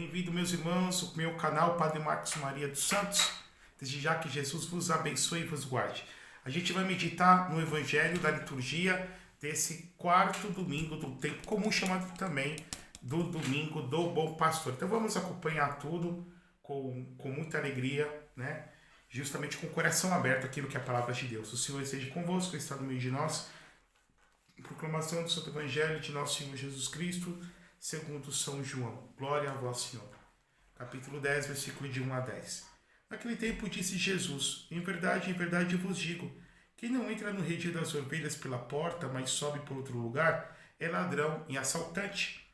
Bem-vindo, meus irmãos, ao meu canal Padre Marcos Maria dos Santos. Desde já que Jesus vos abençoe e vos guarde. A gente vai meditar no Evangelho da liturgia desse quarto domingo do tempo comum, chamado também do domingo do Bom Pastor. Então vamos acompanhar tudo com muita alegria, né? Justamente com o coração aberto aquilo que é a palavra de Deus. O Senhor esteja convosco, está no meio de nós. Proclamação do Santo Evangelho de nosso Senhor Jesus Cristo, segundo São João. Glória a vós, Senhor. Capítulo 10, versículo de 1 a 10. Naquele tempo disse Jesus: em verdade vos digo, quem não entra no redil das ovelhas pela porta, mas sobe por outro lugar, é ladrão e assaltante.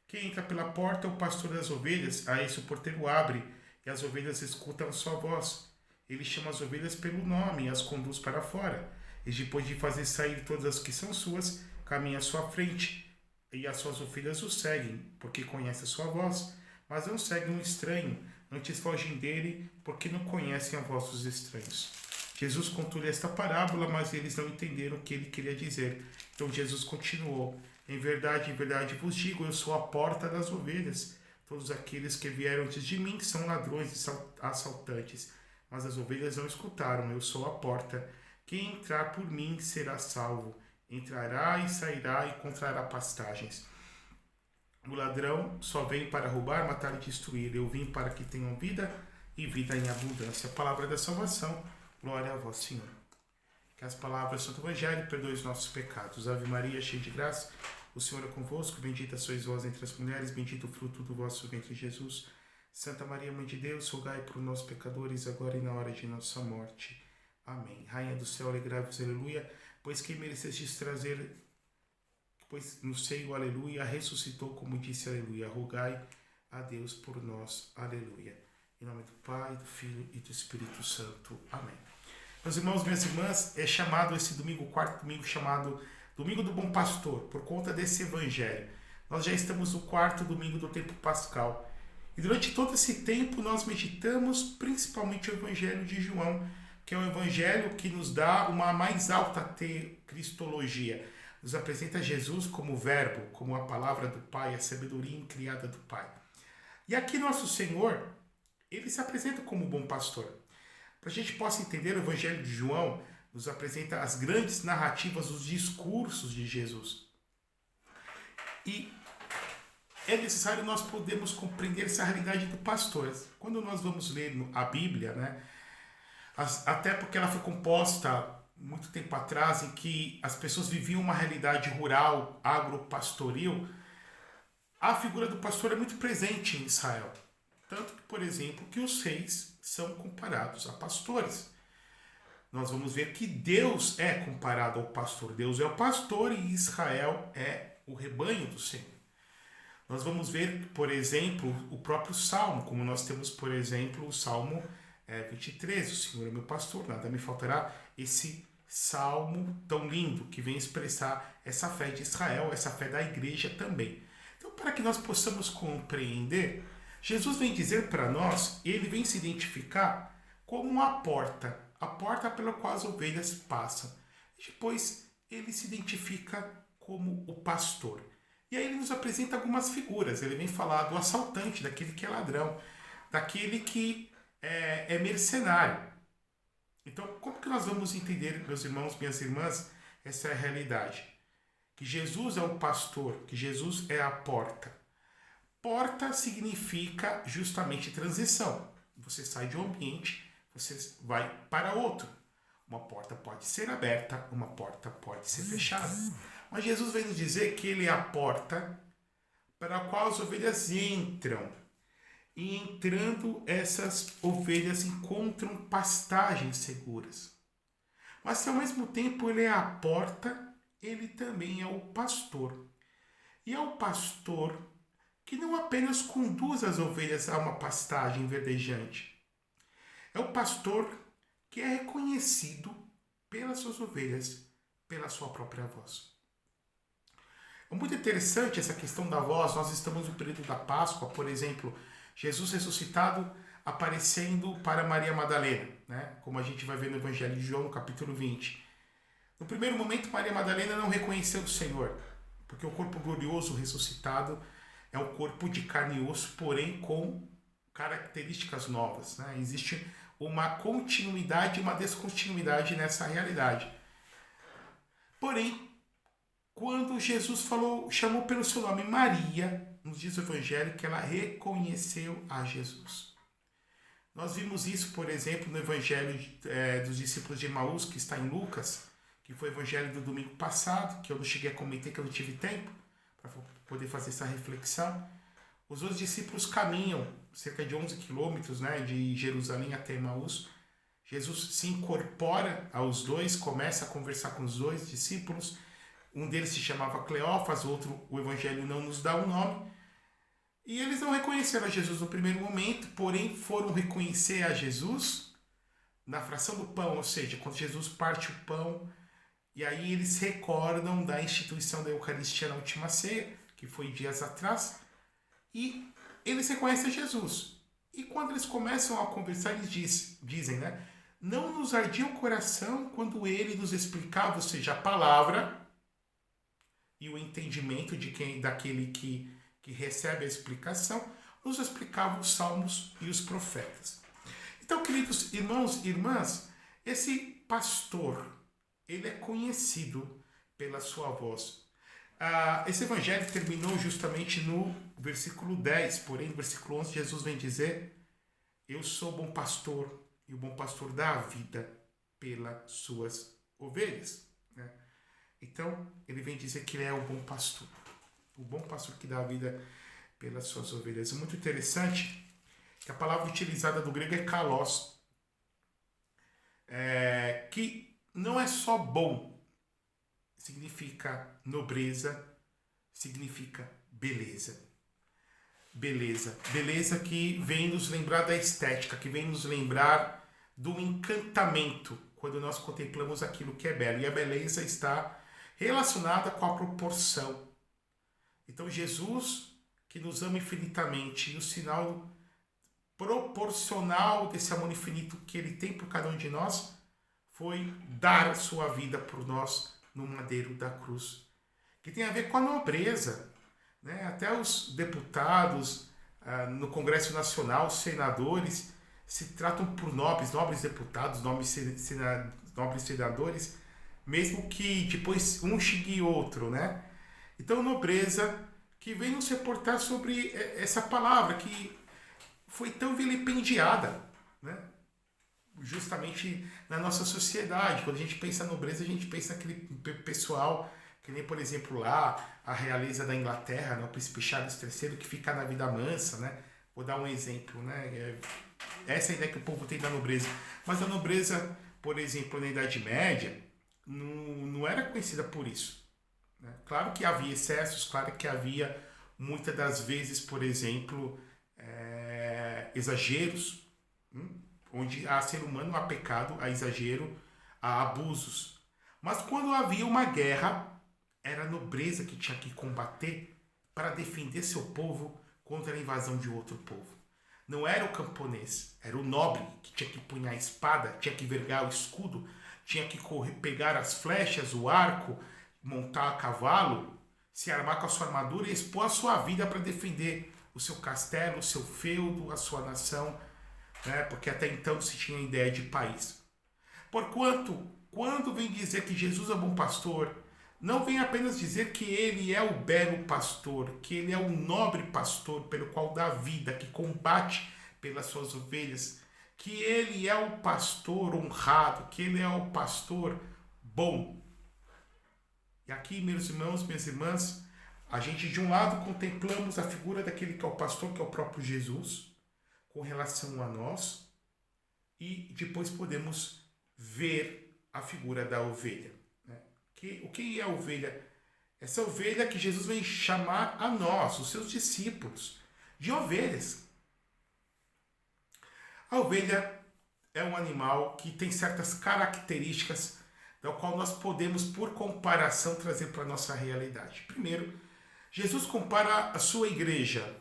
Quem entra pela porta é o pastor das ovelhas, a esse o porteiro abre, e as ovelhas escutam a sua voz. Ele chama as ovelhas pelo nome e as conduz para fora. E depois de fazer sair todas as que são suas, caminha à sua frente, e as suas ovelhas o seguem, porque conhecem a sua voz, mas não seguem um estranho, antes fogem dele, porque não conhecem a voz dos estranhos. Jesus contou-lhe esta parábola, mas eles não entenderam o que ele queria dizer. Então Jesus continuou: em verdade vos digo, eu sou a porta das ovelhas. Todos aqueles que vieram antes de mim são ladrões e assaltantes, mas as ovelhas não escutaram. Eu sou a porta. Quem entrar por mim será salvo. Entrará e sairá e encontrará pastagens. O ladrão só vem para roubar, matar e destruir. Eu vim para que tenham vida e vida em abundância. A palavra da salvação. Glória a vós, Senhor. Que as palavras do Santo Evangelho perdoem os nossos pecados. Ave Maria, cheia de graça, o Senhor é convosco. Bendita sois vós entre as mulheres, bendito o fruto do vosso ventre, Jesus. Santa Maria, Mãe de Deus, rogai por nós, pecadores, agora e na hora de nossa morte. Amém. Rainha do céu, alegrai-vos, aleluia, pois quem merecestes trazer, pois no seio, aleluia, ressuscitou, como disse, aleluia. Rogai a Deus por nós, aleluia. Em nome do Pai, do Filho e do Espírito Santo. Amém. Meus irmãos, minhas irmãs, é chamado esse domingo, o quarto domingo, chamado Domingo do Bom Pastor, por conta desse evangelho. Nós já estamos no quarto domingo do tempo pascal. E durante todo esse tempo nós meditamos principalmente o evangelho de João, que é o evangelho que nos dá uma mais alta cristologia. Nos apresenta Jesus como o verbo, como a palavra do Pai, a sabedoria incriada do Pai. E aqui nosso Senhor, ele se apresenta como o bom pastor. Para a gente possa entender, o evangelho de João nos apresenta as grandes narrativas, os discursos de Jesus. E é necessário nós podermos compreender essa realidade do pastor. Quando nós vamos ler a Bíblia, né, até porque ela foi composta muito tempo atrás, em que as pessoas viviam uma realidade rural, agropastoril, a figura do pastor é muito presente em Israel. Tanto que, por exemplo, que os reis são comparados a pastores. Nós vamos ver que Deus é comparado ao pastor. Deus é o pastor e Israel é o rebanho do Senhor. Nós vamos ver, por exemplo, o próprio Salmo, como nós temos, por exemplo, o Salmo 23, o Senhor é meu pastor, nada me faltará. Esse Salmo tão lindo que vem expressar essa fé de Israel, essa fé da igreja também. Então, para que nós possamos compreender, Jesus vem dizer para nós, ele vem se identificar como a porta pela qual as ovelhas passam. Depois, ele se identifica como o pastor. E aí ele nos apresenta algumas figuras. Ele vem falar do assaltante, daquele que é ladrão, daquele que é mercenário. Então, como que nós vamos entender, meus irmãos, minhas irmãs, essa realidade? Que Jesus é o pastor, que Jesus é a porta. Porta significa justamente transição. Você sai de um ambiente, você vai para outro. Uma porta pode ser aberta, uma porta pode ser fechada. Mas Jesus vem nos dizer que ele é a porta para a qual as ovelhas entram. E entrando, essas ovelhas encontram pastagens seguras. Mas se ao mesmo tempo ele é a porta, ele também é o pastor. E é o pastor que não apenas conduz as ovelhas a uma pastagem verdejante. É o pastor que é reconhecido pelas suas ovelhas, pela sua própria voz. É muito interessante essa questão da voz. Nós estamos no período da Páscoa, por exemplo, Jesus ressuscitado aparecendo para Maria Madalena, né? Como a gente vai ver no Evangelho de João, no capítulo 20. No primeiro momento, Maria Madalena não reconheceu o Senhor, porque o corpo glorioso ressuscitado é um corpo de carne e osso, porém com características novas, né? Existe uma continuidade e uma descontinuidade nessa realidade. Porém, quando Jesus chamou pelo seu nome Maria, nos diz o Evangelho que ela reconheceu a Jesus. Nós vimos isso, por exemplo, no Evangelho dos discípulos de Emaús, que está em Lucas, que foi o Evangelho do domingo passado, que eu não cheguei a comentar, que eu não tive tempo para poder fazer essa reflexão. Os dois discípulos caminham cerca de 11 quilômetros, né, de Jerusalém até Emaús. Jesus se incorpora aos dois, começa a conversar com os dois discípulos. Um deles se chamava Cleófas, o outro, o Evangelho não nos dá o nome. E eles não reconheceram a Jesus no primeiro momento, porém foram reconhecer a Jesus na fração do pão, ou seja, quando Jesus parte o pão, e aí eles recordam da instituição da Eucaristia na última ceia, que foi dias atrás, e eles reconhecem Jesus. E quando eles começam a conversar, eles dizem, né? Não nos ardia o coração quando ele nos explicava, ou seja, a palavra e o entendimento daquele que recebe a explicação, nos explicava os salmos e os profetas. Então, queridos irmãos e irmãs, esse pastor, ele é conhecido pela sua voz. Esse evangelho terminou justamente no versículo 10, porém no versículo 11 Jesus vem dizer: eu sou bom pastor e o bom pastor dá a vida pelas suas ovelhas. Né? Então ele vem dizer que ele é o bom pastor que dá a vida pelas suas ovelhas. É muito interessante que a palavra utilizada do grego é kalos, que não é só bom, significa nobreza, significa beleza. Beleza que vem nos lembrar da estética, que vem nos lembrar do encantamento quando nós contemplamos aquilo que é belo. E a beleza está relacionada com a proporção. Então Jesus, que nos ama infinitamente, e o sinal proporcional desse amor infinito que ele tem por cada um de nós, foi dar a sua vida por nós no madeiro da cruz. Que tem a ver com a nobreza. Né? Até os deputados no Congresso Nacional, os senadores, se tratam por nobres deputados, nobres senadores, mesmo que depois um xingue outro, né? Então, nobreza que vem nos reportar sobre essa palavra que foi tão vilipendiada, né? Justamente na nossa sociedade. Quando a gente pensa em nobreza, a gente pensa naquele pessoal que nem, por exemplo, lá, a realeza da Inglaterra, né? O príncipe Charles III, que fica na vida mansa, né? Vou dar um exemplo, né? Essa é a ideia que o povo tem da nobreza. Mas a nobreza, por exemplo, na Idade Média, não era conhecida por isso. Né? Claro que havia excessos, claro que havia, muitas das vezes, por exemplo, exageros, onde há ser humano, há pecado, há exagero, há abusos. Mas quando havia uma guerra, era a nobreza que tinha que combater para defender seu povo contra a invasão de outro povo. Não era o camponês, era o nobre que tinha que punhar a espada, tinha que vergar o escudo, tinha que pegar as flechas, o arco, montar a cavalo, se armar com a sua armadura e expor a sua vida para defender o seu castelo, o seu feudo, a sua nação, né? Porque até então não se tinha ideia de país. Porquanto, quando vem dizer que Jesus é bom pastor, não vem apenas dizer que ele é o belo pastor, que ele é o nobre pastor pelo qual dá vida, que combate pelas suas ovelhas, que ele é o pastor honrado, que ele é o pastor bom. E aqui, meus irmãos, minhas irmãs, a gente de um lado contemplamos a figura daquele que é o pastor, que é o próprio Jesus, com relação a nós, e depois podemos ver a figura da ovelha. O que é a ovelha? Essa ovelha que Jesus vem chamar a nós, os seus discípulos, de ovelhas. A ovelha é um animal que tem certas características da qual nós podemos, por comparação, trazer para a nossa realidade. Primeiro, Jesus compara a sua igreja.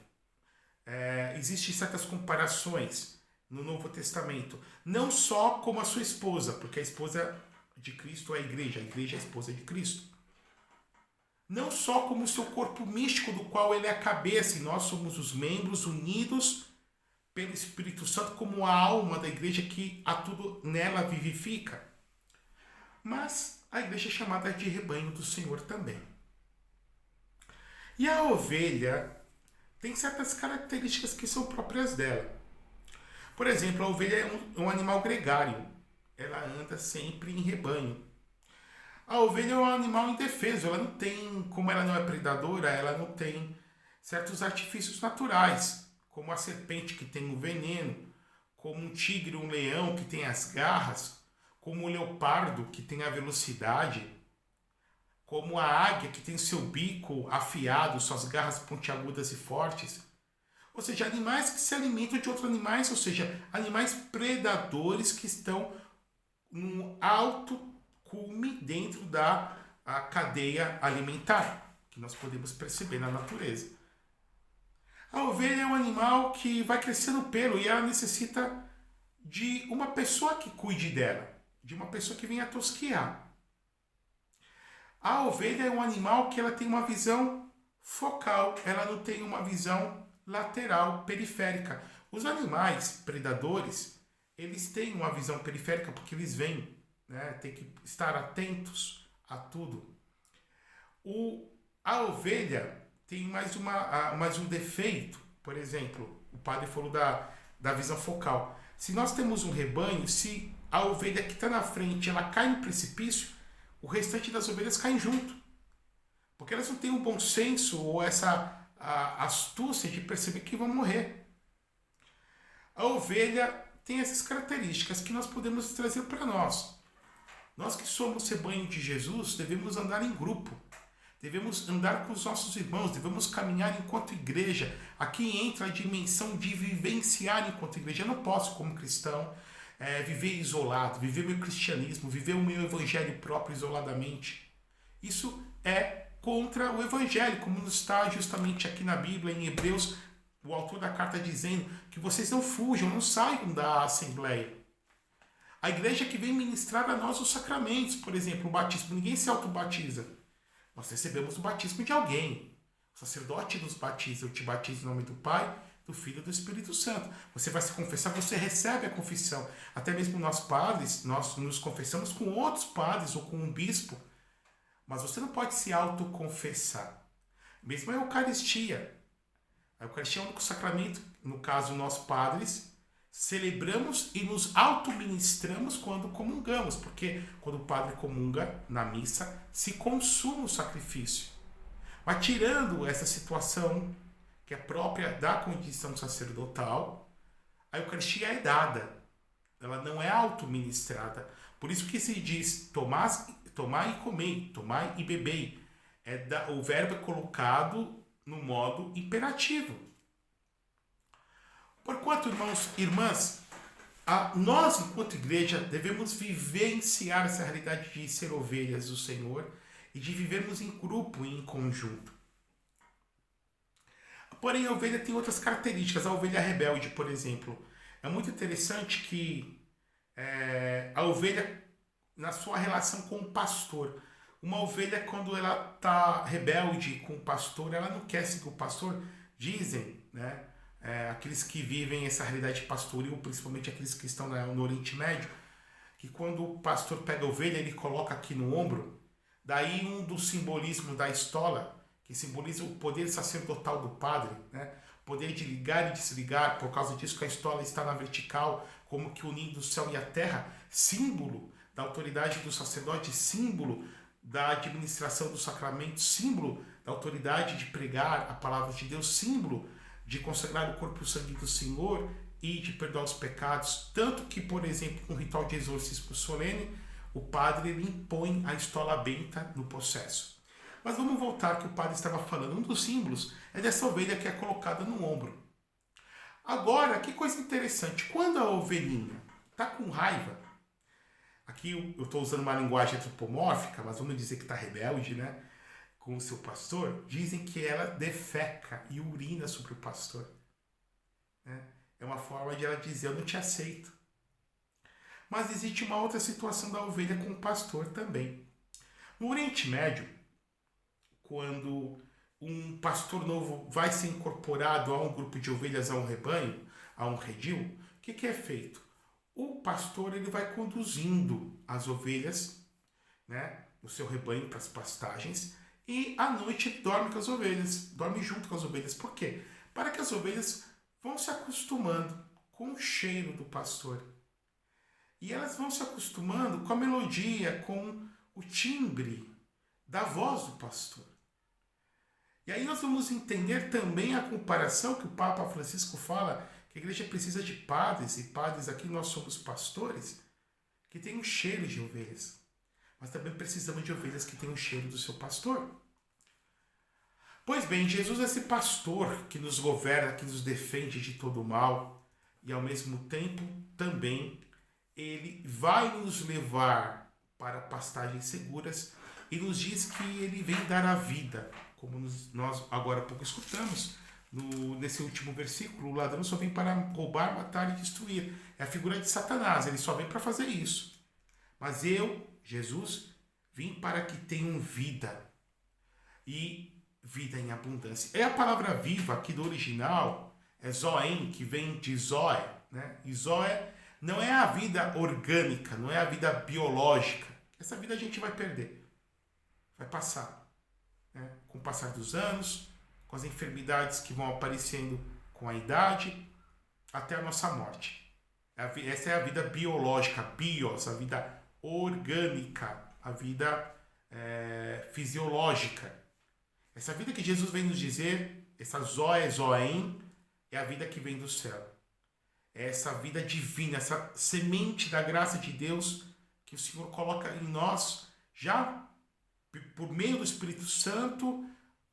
Existem certas comparações no Novo Testamento, não só como a sua esposa, porque a esposa de Cristo é a igreja é a esposa de Cristo. não só como o seu corpo místico, do qual ele é a cabeça, e nós somos os membros unidos pelo Espírito Santo como a alma da igreja que a tudo nela vivifica. Mas a igreja é chamada de rebanho do Senhor também. E a ovelha tem certas características que são próprias dela. Por exemplo, a ovelha é um animal gregário. Ela anda sempre em rebanho. A ovelha é um animal indefeso. Ela não tem, como ela não é predadora, ela não tem certos artifícios naturais, como a serpente que tem o veneno, como um tigre, um leão que tem as garras, como o leopardo que tem a velocidade, como a águia que tem seu bico afiado, suas garras pontiagudas e fortes. Ou seja, animais que se alimentam de outros animais, ou seja, animais predadores que estão num alto cume dentro da cadeia alimentar, que nós podemos perceber na natureza. A ovelha é um animal que vai crescendo pelo e ela necessita de uma pessoa que cuide dela, de uma pessoa que venha tosquear. A ovelha é um animal que ela tem uma visão focal, ela não tem uma visão lateral, periférica. Os animais predadores, eles têm uma visão periférica porque eles veem, né? Tem que estar atentos a tudo. A ovelha tem mais um defeito. Por exemplo, o padre falou da visão focal. Se nós temos um rebanho, se a ovelha que está na frente ela cai no precipício, o restante das ovelhas caem junto. Porque elas não têm um bom senso ou essa astúcia de perceber que vão morrer. A ovelha tem essas características que nós podemos trazer para nós. Nós que somos rebanho de Jesus, devemos andar em grupo. Devemos andar com os nossos irmãos, devemos caminhar enquanto igreja. Aqui entra a dimensão de vivenciar enquanto igreja. Eu não posso, como cristão, viver isolado, viver meu cristianismo, viver o meu evangelho próprio isoladamente. Isso é contra o evangelho, como está justamente aqui na Bíblia, em Hebreus, o autor da carta dizendo que vocês não fujam, não saiam da assembleia. A igreja que vem ministrar a nós os sacramentos, por exemplo, o batismo, ninguém se autobatiza. Nós recebemos o batismo de alguém. O sacerdote nos batiza. Eu te batizo em nome do Pai, do Filho e do Espírito Santo. Você vai se confessar, você recebe a confissão. Até mesmo nós padres, nós nos confessamos com outros padres ou com um bispo. Mas você não pode se autoconfessar. Mesmo a Eucaristia. A Eucaristia é o único sacramento, no caso nós padres, celebramos e nos autoministramos quando comungamos, porque quando o padre comunga na missa, se consuma o sacrifício. Mas tirando essa situação que é própria da condição sacerdotal, a Eucaristia é dada, ela não é autoministrada. Por isso que se diz tomai e comei, tomai e bebei. O verbo é colocado no modo imperativo. Porquanto, irmãos e irmãs, nós, enquanto igreja, devemos vivenciar essa realidade de ser ovelhas do Senhor e de vivermos em grupo e em conjunto. Porém, a ovelha tem outras características. A ovelha rebelde, por exemplo. É muito interessante que a ovelha, na sua relação com o pastor, uma ovelha, quando ela está rebelde com o pastor, ela não quer seguir o pastor, dizem, né? Aqueles que vivem essa realidade pastoril, principalmente aqueles que estão no Oriente Médio, que quando o pastor pega a ovelha, ele coloca aqui no ombro, daí um dos simbolismos da estola, que simboliza o poder sacerdotal do padre, né? Poder de ligar e desligar, por causa disso que a estola está na vertical, como que unindo o céu e a terra, símbolo da autoridade do sacerdote, símbolo da administração do sacramento, símbolo da autoridade de pregar a palavra de Deus, símbolo de consagrar o corpo e o sangue do Senhor e de perdoar os pecados. Tanto que, por exemplo, no ritual de exorcismo solene, o padre ele impõe a estola benta no processo. Mas vamos voltar ao que o padre estava falando. Um dos símbolos é dessa ovelha que é colocada no ombro. Agora, que coisa interessante. Quando a ovelhinha está com raiva, aqui eu estou usando uma linguagem antropomórfica, mas vamos dizer que está rebelde, né? Com o seu pastor, dizem que ela defeca e urina sobre o pastor. É uma forma de ela dizer, eu não te aceito. Mas existe uma outra situação da ovelha com o pastor também. No Oriente Médio, quando um pastor novo vai ser incorporado a um grupo de ovelhas, a um rebanho, a um redil, o que é feito? O pastor ele vai conduzindo as ovelhas, né, no seu rebanho para as pastagens, e à noite dorme com as ovelhas, dorme junto com as ovelhas. Por quê? Para que as ovelhas vão se acostumando com o cheiro do pastor. E elas vão se acostumando com a melodia, com o timbre da voz do pastor. E aí nós vamos entender também a comparação que o Papa Francisco fala, que a igreja precisa de padres, e padres aqui nós somos pastores, que tem um cheiro de ovelhas. Mas também precisamos de ovelhas que tenham o cheiro do seu pastor. Pois bem, Jesus é esse pastor que nos governa, que nos defende de todo o mal, e ao mesmo tempo também ele vai nos levar para pastagens seguras e nos diz que ele vem dar a vida, como nós agora há pouco escutamos nesse último versículo. O ladrão só vem para roubar, matar e destruir. É a figura de Satanás, ele só vem para fazer isso. Mas eu, Jesus, vim para que tenham vida, e vida em abundância. É a palavra viva aqui do original, é zoen, que vem de zoe, né? E zoe não é a vida orgânica, não é a vida biológica. Essa vida a gente vai perder, vai passar, né? Com o passar dos anos, com as enfermidades que vão aparecendo com a idade, até a nossa morte. Essa é a vida biológica, bios, a vida orgânica, a vida fisiológica. Essa vida que Jesus vem nos dizer, essa zoe, zoem, é a vida que vem do céu. É essa vida divina, essa semente da graça de Deus que o Senhor coloca em nós, já por meio do Espírito Santo,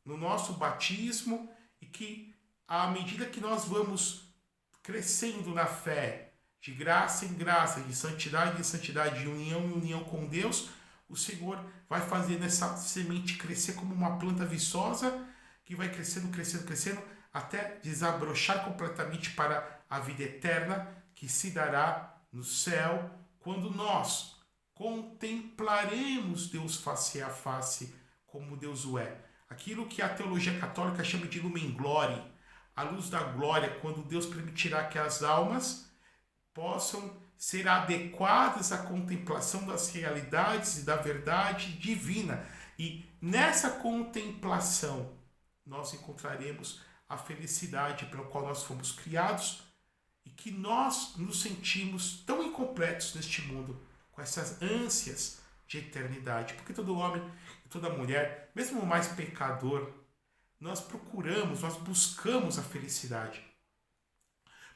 no nosso batismo, e que à medida que nós vamos crescendo na fé, de graça em graça, de santidade em santidade, de união em união com Deus, o Senhor vai fazendo essa semente crescer como uma planta viçosa, que vai crescendo, crescendo, crescendo, até desabrochar completamente para a vida eterna, que se dará no céu, quando nós contemplaremos Deus face a face, como Deus o é. Aquilo que a teologia católica chama de lumen gloria, a luz da glória, quando Deus permitirá que as almas possam ser adequadas à contemplação das realidades e da verdade divina. E nessa contemplação nós encontraremos a felicidade pela qual nós fomos criados, e que nós nos sentimos tão incompletos neste mundo, com essas ânsias de eternidade. Porque todo homem e toda mulher, mesmo o mais pecador, nós procuramos, nós buscamos a felicidade.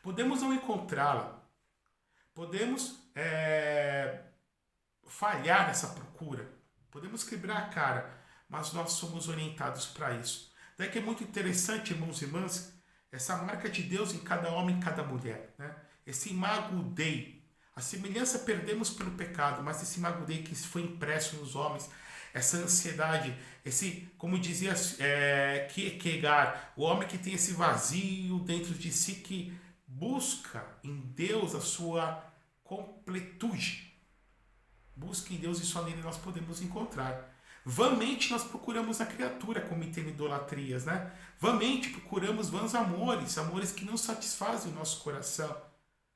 Podemos não encontrá-la, podemos falhar nessa procura, podemos quebrar a cara, mas nós somos orientados para isso. Daí que é muito interessante, irmãos e irmãs, essa marca de Deus em cada homem e em cada mulher, né? Esse imago Dei. A semelhança perdemos pelo pecado, mas esse imago Dei que foi impresso nos homens, essa ansiedade, esse, como dizia Kierkegaard, o homem que tem esse vazio dentro de si, que busca em Deus a sua completude. Busca em Deus e só nele nós podemos encontrar. Vãmente nós procuramos a criatura, cometendo idolatrias, né? Vãmente procuramos vãos amores, amores que não satisfazem o nosso coração,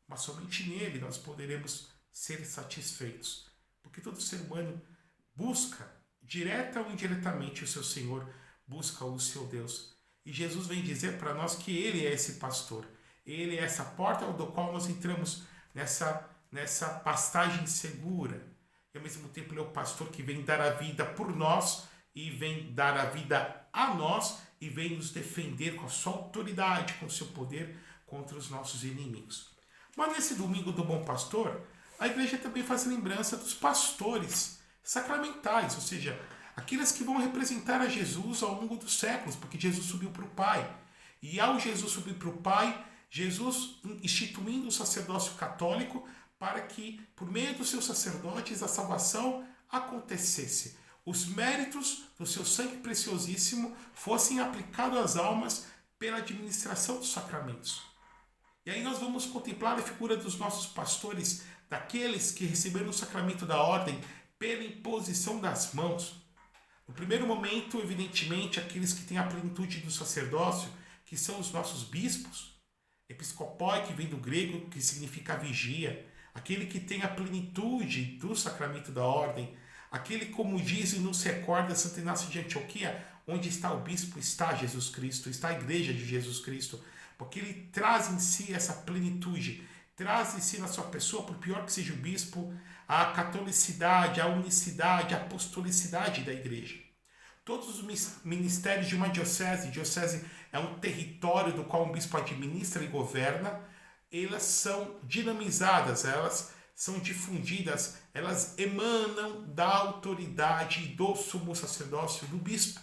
mas somente nele nós poderemos ser satisfeitos. Porque todo ser humano busca, direta ou indiretamente, o seu Senhor, busca o seu Deus. E Jesus vem dizer para nós que ele é esse pastor. Ele é essa porta do qual nós entramos nessa pastagem segura. E ao mesmo tempo ele é o pastor que vem dar a vida por nós, e vem dar a vida a nós, e vem nos defender com a sua autoridade, com o seu poder contra os nossos inimigos. Mas nesse domingo do Bom Pastor, a igreja também faz lembrança dos pastores sacramentais, ou seja, aqueles que vão representar a Jesus ao longo dos séculos, porque Jesus subiu para o Pai. E ao Jesus subir para o Pai, Jesus instituindo o sacerdócio católico, para que, por meio dos seus sacerdotes, a salvação acontecesse. Os méritos do seu sangue preciosíssimo fossem aplicados às almas pela administração dos sacramentos. E aí nós vamos contemplar a figura dos nossos pastores, daqueles que receberam o sacramento da ordem pela imposição das mãos. No primeiro momento, evidentemente, aqueles que têm a plenitude do sacerdócio, que são os nossos bispos, episcopoi, que vem do grego, que significa vigia, aquele que tem a plenitude do sacramento da ordem, aquele, como diz e nos recorda Santo Inácio de Antioquia, onde está o bispo, está Jesus Cristo, está a igreja de Jesus Cristo, porque ele traz em si essa plenitude, traz em si na sua pessoa, por pior que seja o bispo, a catolicidade, a unicidade, a apostolicidade da igreja. Todos os ministérios de uma diocese é um território do qual um bispo administra e governa, elas são dinamizadas, elas são difundidas, elas emanam da autoridade do sumo sacerdócio do bispo.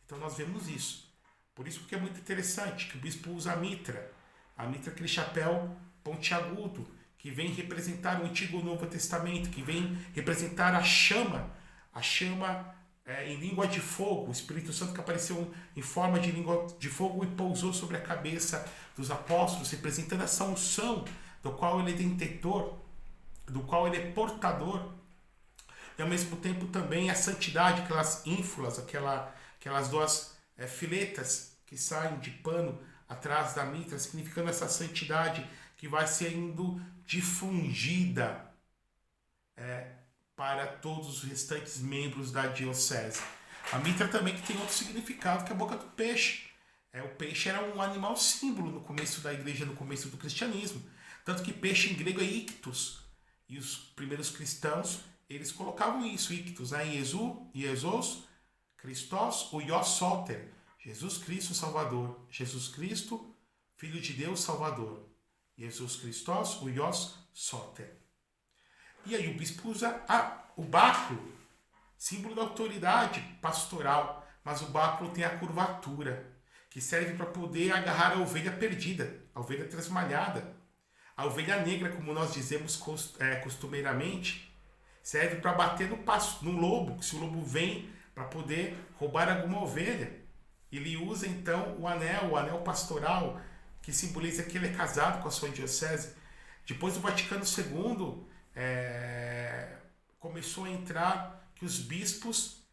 Então nós vemos isso. Por isso que é muito interessante que o bispo usa a mitra aquele chapéu pontiagudo, que vem representar o Antigo e o Novo Testamento, que vem representar a chama em língua de fogo, o Espírito Santo que apareceu em forma de língua de fogo e pousou sobre a cabeça dos apóstolos, representando essa unção do qual ele é detentor, do qual ele é portador, e ao mesmo tempo também a santidade, aquelas ínfulas, aquelas duas filetas que saem de pano atrás da mitra, significando essa santidade que vai sendo difundida para todos os restantes membros da diocese. A mitra também que tem outro significado, que é a boca do peixe. O peixe era um animal símbolo no começo da igreja, no começo do cristianismo. Tanto que peixe em grego é ictus. E os primeiros cristãos, eles colocavam isso, ictus, Iesus, Christos, o Ios Soter. Jesus Cristo Salvador. Jesus Cristo, Filho de Deus Salvador. Jesus Christos, o Ios Soter. E aí o bispo usa o báculo, símbolo da autoridade pastoral, mas o báculo tem a curvatura, que serve para poder agarrar a ovelha perdida, a ovelha tresmalhada. A ovelha negra, como nós dizemos costumeiramente, serve para bater no lobo, se o lobo vem para poder roubar alguma ovelha. Ele usa então o anel pastoral, que simboliza que ele é casado com a sua diocese. Depois do Vaticano II, começou a entrar que os bispos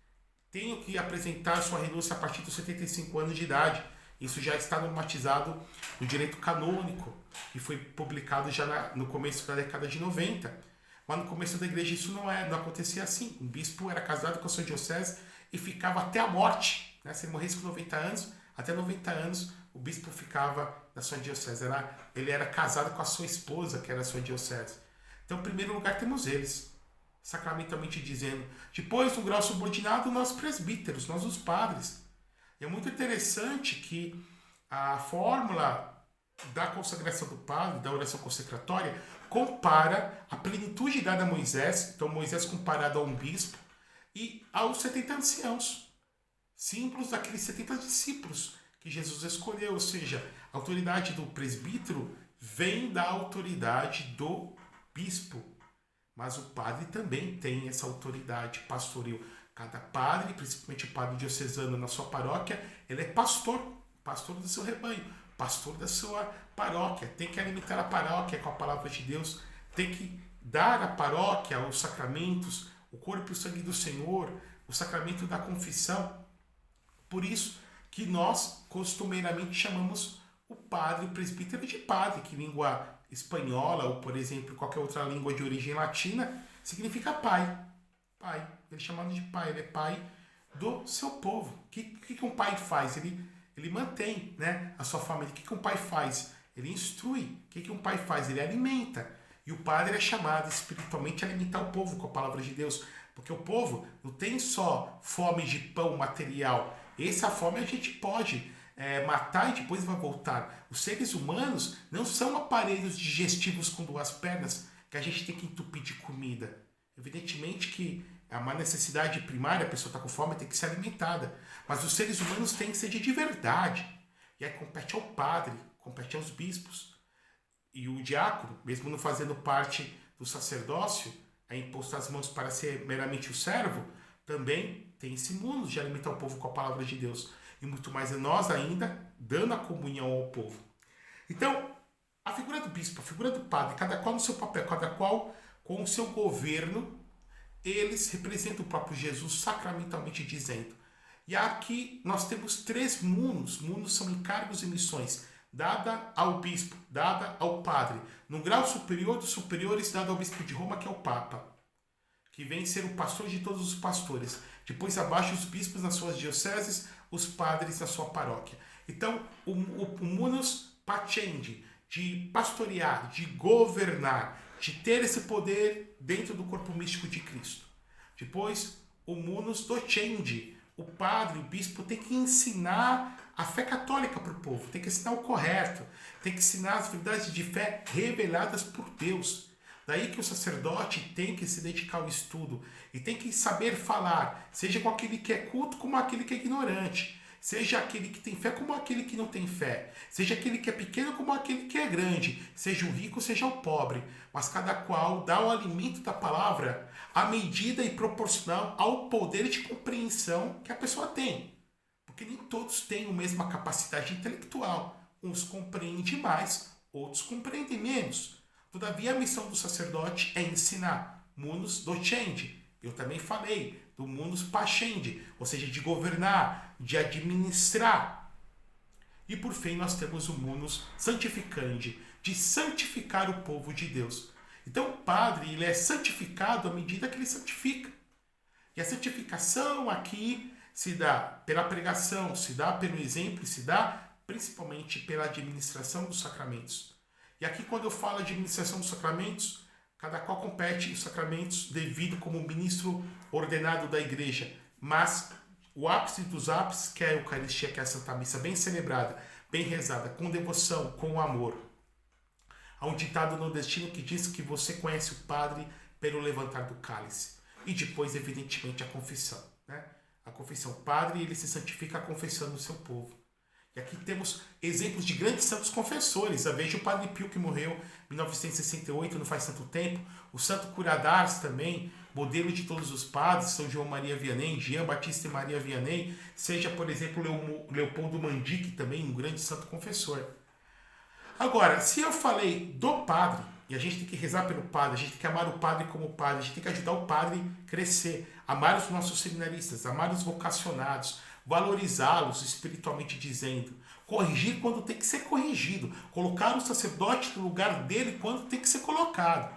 tenham que apresentar sua renúncia a partir dos 75 anos de idade. Isso já está normatizado no direito canônico, que foi publicado já no começo da década de 90. Mas no começo da igreja isso não acontecia assim. Um bispo era casado com a sua diocese e ficava até a morte. Se ele morresse com 90 anos, até 90 anos o bispo ficava na sua diocese. Ele era casado com a sua esposa, que era a sua diocese. Então, em primeiro lugar, temos eles, sacramentalmente dizendo. Depois, no grau subordinado, nós presbíteros, nós os padres. E é muito interessante que a fórmula da consagração do padre, da oração consecratória, compara a plenitude dada a Moisés, então Moisés comparado a um bispo, e aos 70 anciãos, símbolos daqueles 70 discípulos que Jesus escolheu, ou seja, a autoridade do presbítero vem da autoridade do bispo, mas o padre também tem essa autoridade pastoril. Cada padre, principalmente o padre diocesano na sua paróquia, ele é pastor do seu rebanho, pastor da sua paróquia, tem que alimentar a paróquia com a palavra de Deus, tem que dar à paróquia os sacramentos, o corpo e o sangue do Senhor, o sacramento da confissão. Por isso que nós costumeiramente chamamos o padre, o presbítero de padre, que língua espanhola ou, por exemplo, qualquer outra língua de origem latina, significa pai. Pai. Ele é chamado de pai, ele é pai do seu povo. O que um pai faz? Ele mantém, a sua família. O que um pai faz? Ele instrui. O que um pai faz? Ele alimenta. E o padre é chamado espiritualmente a alimentar o povo com a palavra de Deus. Porque o povo não tem só fome de pão material. Essa fome a gente pode matar e depois vai voltar. Os seres humanos não são aparelhos digestivos com duas pernas que a gente tem que entupir de comida. Evidentemente que é uma necessidade primária, a pessoa está com fome, tem que ser alimentada. Mas os seres humanos têm sede de verdade. E aí compete ao padre, compete aos bispos. E o diácono, mesmo não fazendo parte do sacerdócio, é imposto as mãos para ser meramente o servo, também tem esse mundo de alimentar o povo com a palavra de Deus. E muito mais nós ainda, dando a comunhão ao povo. Então, a figura do bispo, a figura do padre, cada qual no seu papel, cada qual com o seu governo, eles representam o próprio Jesus sacramentalmente dizendo. E aqui nós temos 3 munos. Munos são encargos e missões, dada ao bispo, dada ao padre. No grau superior dos superiores, dada ao bispo de Roma, que é o Papa, que vem ser o pastor de todos os pastores. Depois abaixo os bispos nas suas dioceses, os padres na sua paróquia. Então, o munus pacendi, de pastorear, de governar, de ter esse poder dentro do corpo místico de Cristo. Depois, o munus docendi, o padre, o bispo tem que ensinar a fé católica para o povo, tem que ensinar o correto, tem que ensinar as verdades de fé reveladas por Deus. Daí que o sacerdote tem que se dedicar ao estudo e tem que saber falar, seja com aquele que é culto como aquele que é ignorante, seja aquele que tem fé como aquele que não tem fé, seja aquele que é pequeno como aquele que é grande, seja o rico, seja o pobre, mas cada qual dá o alimento da palavra à medida e proporcional ao poder de compreensão que a pessoa tem. Porque nem todos têm a mesma capacidade intelectual. Uns compreendem mais, outros compreendem menos. Todavia, a missão do sacerdote é ensinar, munus docendi. Eu também falei do munus pacendi, ou seja, de governar, de administrar. E por fim, nós temos o munus santificandi, de santificar o povo de Deus. Então, o padre ele é santificado à medida que ele santifica. E a santificação aqui se dá pela pregação, se dá pelo exemplo, se dá principalmente pela administração dos sacramentos. E aqui, quando eu falo de administração dos sacramentos, cada qual compete os sacramentos devido como ministro ordenado da igreja. Mas o ápice dos ápices, que é a Eucaristia, que é a Santa Missa, bem celebrada, bem rezada, com devoção, com amor. Há um ditado nordestino que diz que você conhece o padre pelo levantar do cálice. E depois, evidentemente, a confissão. Né? A confissão. O padre ele se santifica confessando o seu povo. E aqui temos exemplos de grandes santos confessores. Veja o Padre Pio, que morreu em 1968, não faz tanto tempo. O Santo Cura d'Ars também, modelo de todos os padres, São João Maria Vianney, Jean Batista e Maria Vianney. Seja, por exemplo, Leopoldo Mandic, também um grande santo confessor. Agora, se eu falei do padre, e a gente tem que rezar pelo padre, a gente tem que amar o padre como padre, a gente tem que ajudar o padre a crescer, amar os nossos seminaristas, amar os vocacionados, valorizá-los espiritualmente dizendo, corrigir quando tem que ser corrigido, colocar o sacerdote no lugar dele quando tem que ser colocado.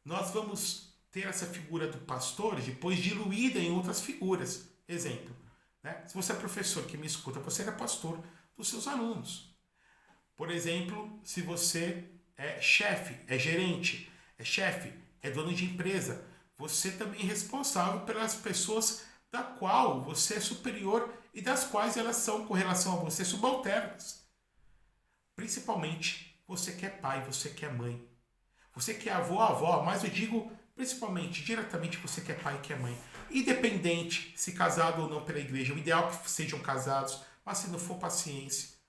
Nós vamos ter essa figura do pastor depois diluída em outras figuras. Exemplo, né? Se você é professor que me escuta, você é pastor dos seus alunos. Por exemplo, se você é chefe, é gerente, é chefe, é dono de empresa, você também é responsável pelas pessoas da qual você é superior e das quais elas são, com relação a você, subalternas. Principalmente você que é pai, você que é mãe. Você que é avó, mas eu digo principalmente, diretamente você que é pai e que é mãe. Independente se casado ou não pela igreja, o ideal é que sejam casados, mas se não for, paciência.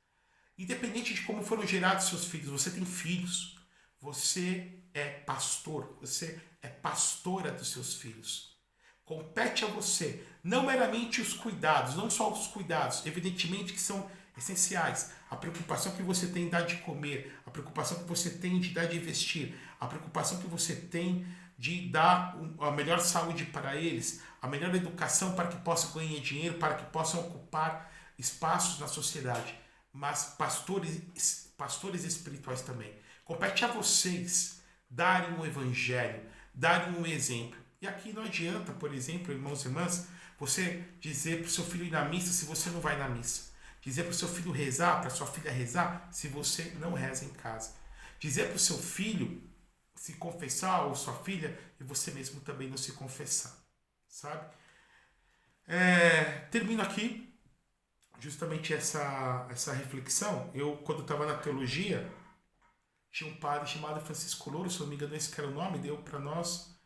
Independente de como foram gerados seus filhos, você tem filhos. Você é pastor, você é pastora dos seus filhos. Compete a você, não meramente os cuidados, não só os cuidados, evidentemente que são essenciais. A preocupação que você tem de dar de comer, a preocupação que você tem de dar de vestir, a preocupação que você tem de dar a melhor saúde para eles, a melhor educação para que possam ganhar dinheiro, para que possam ocupar espaços na sociedade. Mas pastores espirituais também. Compete a vocês darem um evangelho, darem um exemplo. E aqui não adianta, por exemplo, irmãos e irmãs, você dizer para o seu filho ir na missa se você não vai na missa. Dizer para o seu filho rezar, para a sua filha rezar, se você não reza em casa. Dizer para o seu filho se confessar, ou sua filha, e você mesmo também não se confessar. Sabe? Termino aqui justamente essa reflexão. Eu, quando estava na teologia, tinha um padre chamado Francisco Louro, se não me engano esse que era o nome, deu para nós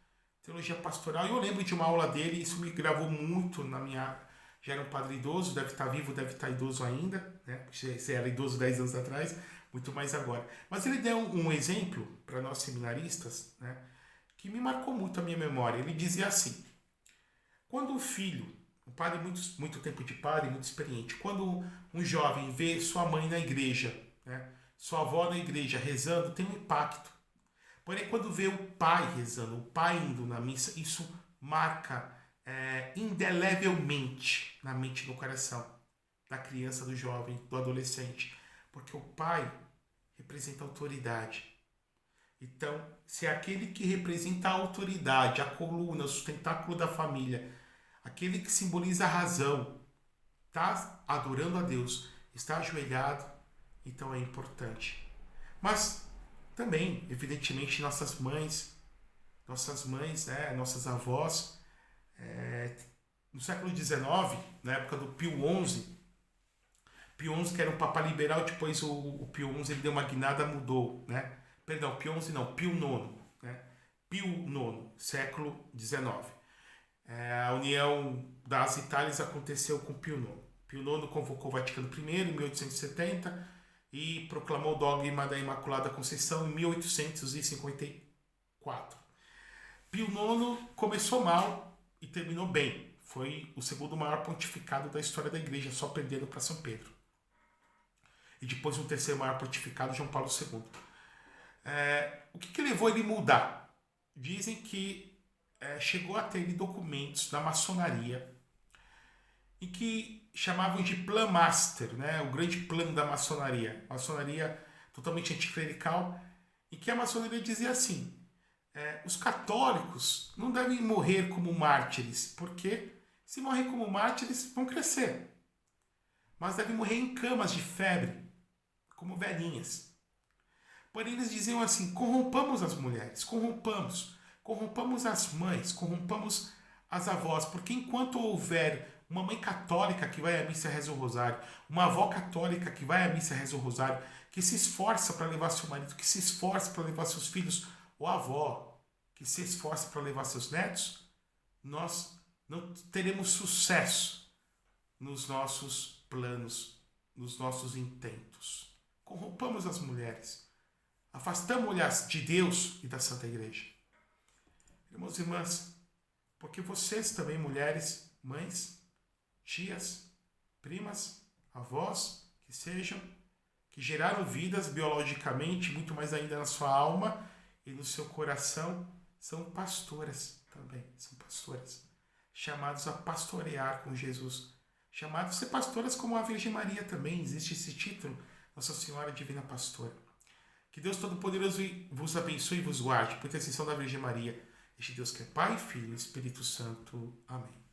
teologia pastoral. E eu lembro de uma aula dele, isso me gravou muito na minha... Já era um padre idoso, deve estar vivo, deve estar idoso ainda, né? Porque se era idoso 10 anos atrás, muito mais agora. Mas ele deu um exemplo para nós seminaristas, né? Que me marcou muito a minha memória. Ele dizia assim, quando o filho, um padre muito tempo de padre, muito experiente, quando um jovem vê sua mãe na igreja, né? Sua avó na igreja rezando, tem um impacto. Porém, quando vê o pai rezando, o pai indo na missa, isso marca indelevelmente na mente e no coração da criança, do jovem, do adolescente. Porque o pai representa a autoridade. Então, se é aquele que representa a autoridade, a coluna, o sustentáculo da família, aquele que simboliza a razão, está adorando a Deus, está ajoelhado, então é importante. Mas também, evidentemente, nossas mães, né, nossas avós, no século XIX, na época do Pio XI, Pio XI que era um papa liberal, depois o Pio XI ele deu uma guinada, mudou, né? Perdão, Pio XI não, Pio IX, né? Pio IX, século XIX. A união das Itálias aconteceu com Pio IX. Pio IX convocou o Vaticano I em 1870 e proclamou o dogma da Imaculada Conceição em 1854. Pio IX começou mal e terminou bem. Foi o segundo maior pontificado da história da Igreja, só perdendo para São Pedro. E depois um terceiro maior pontificado, João Paulo II. O que levou ele a mudar? Dizem que chegou a ter documentos da maçonaria e que chamavam de Plan Master, né? O grande plano da maçonaria. Maçonaria totalmente anticlerical, e que a maçonaria dizia assim: os católicos não devem morrer como mártires, porque se morrer como mártires vão crescer, mas devem morrer em camas de febre, como velhinhas. Porém, eles diziam assim: corrompamos as mulheres, corrompamos as mães, corrompamos as avós, porque enquanto houver uma mãe católica que vai à missa e reza o rosário, uma avó católica que vai à missa e reza o rosário, que se esforça para levar seu marido, que se esforça para levar seus filhos, ou a avó que se esforça para levar seus netos, nós não teremos sucesso nos nossos planos, nos nossos intentos. Corrompamos as mulheres. Afastamos-las de Deus e da Santa Igreja. Irmãos e irmãs, porque vocês também, mulheres, mães, tias, primas, avós, que sejam, que geraram vidas biologicamente, muito mais ainda na sua alma e no seu coração, são pastoras também, são pastoras, chamados a pastorear com Jesus, chamados a ser pastoras como a Virgem Maria também, existe esse título, Nossa Senhora Divina Pastora. Que Deus Todo-Poderoso vos abençoe e vos guarde, por intercessão da Virgem Maria, este Deus que é Pai, Filho e Espírito Santo. Amém.